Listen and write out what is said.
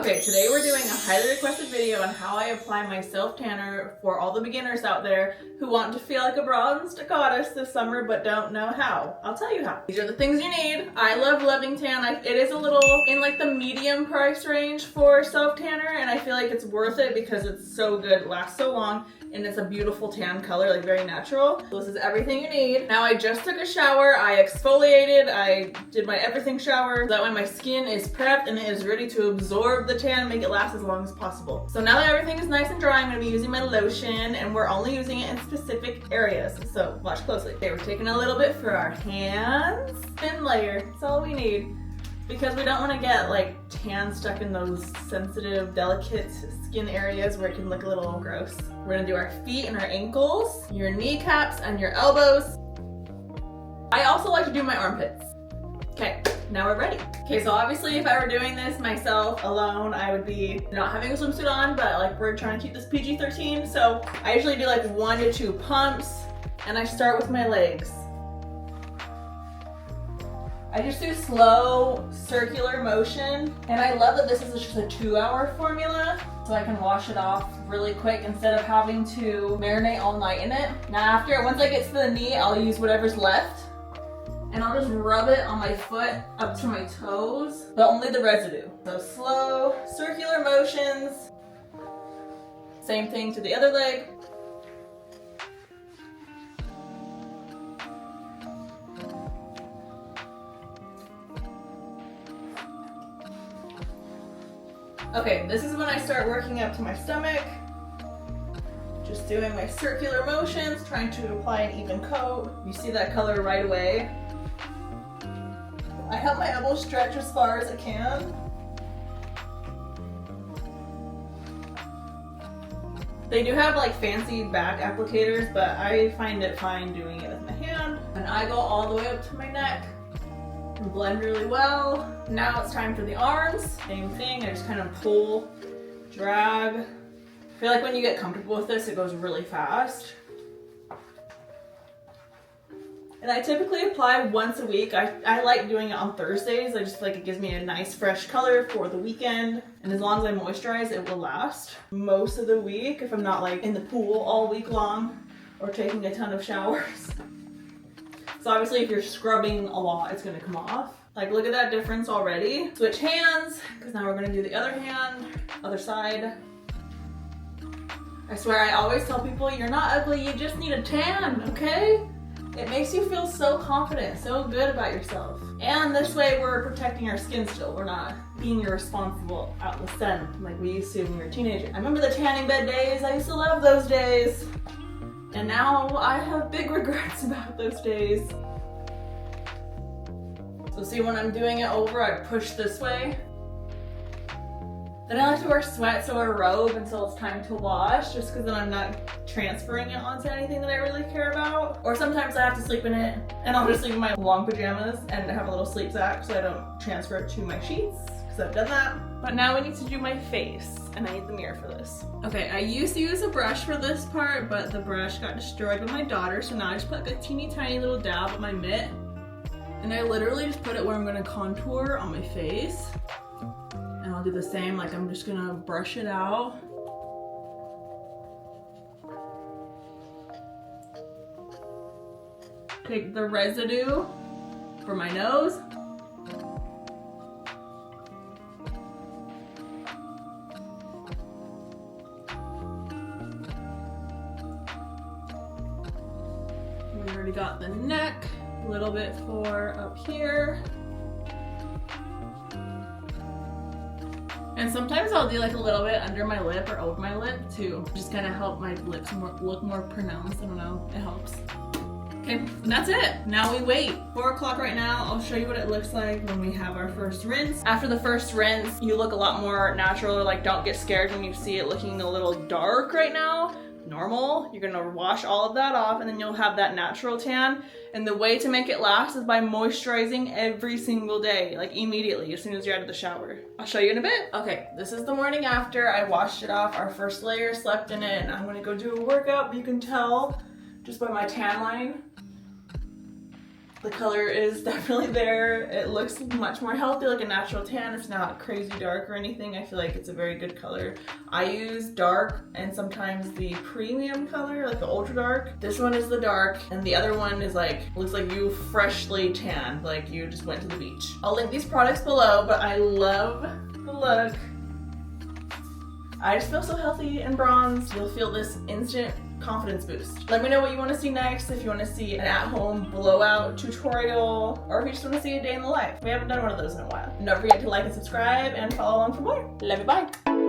Okay, today we're doing a highly requested video on how I apply my self tanner for all the beginners out there who want to feel like a bronzed goddess this summer but don't know how. I'll tell you how. These are the things you need. I love Loving Tan. It is a little in like the medium price range for self tanner, and I feel like it's worth it because it's so good, it lasts so long, and it's a beautiful tan color, like very natural. So this is everything you need. Now I just took a shower, I exfoliated, I did my everything shower. That way my skin is prepped and it is ready to absorb the tan and make it last as long as possible. So now that everything is nice and dry, I'm gonna be using my lotion, and we're only using it in specific areas. So watch closely. Okay, we're taking a little bit for our hands. Thin layer, that's all we need. Because we don't want to get like tan stuck in those sensitive, delicate skin areas where it can look a little gross. We're gonna do our feet and our ankles, your kneecaps and your elbows. I also like to do my armpits. Okay, now we're ready. Okay, so obviously if I were doing this myself alone, I would be not having a swimsuit on, but like we're trying to keep this PG-13. So I usually do like 1 to 2 pumps, and I start with my legs. I just do slow circular motion, and I love that this is just a 2-hour formula, so I can wash it off really quick instead of having to marinate all night in it. Now once I get to the knee, I'll use whatever's left, and I'll just rub it on my foot up to my toes, but only the residue. So slow circular motions. Same thing to the other leg. Okay, this is when I start working up to my stomach. Just doing my circular motions, trying to apply an even coat. You see that color right away. I help my elbows stretch as far as I can. They do have like fancy back applicators, but I find it fine doing it with my hand. And I go all the way up to my neck. And blend really well. Now it's time for the arms. Same thing, I just kind of pull, drag. I feel like when you get comfortable with this, it goes really fast. And I typically apply once a week. I like doing it on Thursdays. I just feel like it gives me a nice fresh color for the weekend. And as long as I moisturize, it will last most of the week if I'm not like in the pool all week long or taking a ton of showers. So obviously if you're scrubbing a lot, it's gonna come off. Like look at that difference already. Switch hands, because now we're gonna do the other hand, other side. I swear I always tell people, you're not ugly, you just need a tan, okay? It makes you feel so confident, so good about yourself. And this way we're protecting our skin still. We're not being irresponsible out in the sun like we used to when we were a teenager. I remember the tanning bed days, I used to love those days. And now I have big regrets about those days. So see, when I'm doing it over, I push this way. Then I like to wear sweats or a robe until it's time to wash, just because then I'm not transferring it onto anything that I really care about. Or sometimes I have to sleep in it, and I'll just sleep in my long pajamas and have a little sleep sack so I don't transfer it to my sheets, because I've done that. But now we need to do my face, and I need the mirror for this. Okay, I used to use a brush for this part, but the brush got destroyed by my daughter, so now I just put like a teeny tiny little dab on my mitt. And I literally just put it where I'm gonna contour on my face. And I'll do the same, like I'm just gonna brush it out. Take the residue for my nose. We already got the neck, a little bit for up here. And sometimes I'll do like a little bit under my lip or over my lip to just kind of help my lips look more pronounced. I don't know, it helps. Okay, and that's it. Now we wait. 4 o'clock right now. I'll show you what it looks like when we have our first rinse. After the first rinse, you look a lot more natural. Like, don't get scared when you see it looking a little dark right now. Normal. You're gonna wash all of that off, and then you'll have that natural tan. And the way to make it last is by moisturizing every single day, like immediately as soon as you're out of the shower. I'll show you in a bit. Okay, this is the morning after. I washed it off. Our first layer, slept in it, and I'm gonna go do a workout. You can tell just by my tan line. The color is definitely there. It looks much more healthy, like a natural tan. It's not crazy dark or anything. I feel like it's a very good color. I use dark and sometimes the premium color, like the ultra dark. This one is the dark and the other one is like, looks like you freshly tanned, like you just went to the beach. I'll link these products below, but I love the look. I just feel so healthy and bronzed. You'll feel this instant confidence boost. Let me know what you want to see next, if you want to see an at-home blowout tutorial, or if you just want to see a day in the life. We haven't done one of those in a while. And don't forget to like and subscribe and follow along for more. Love you, bye!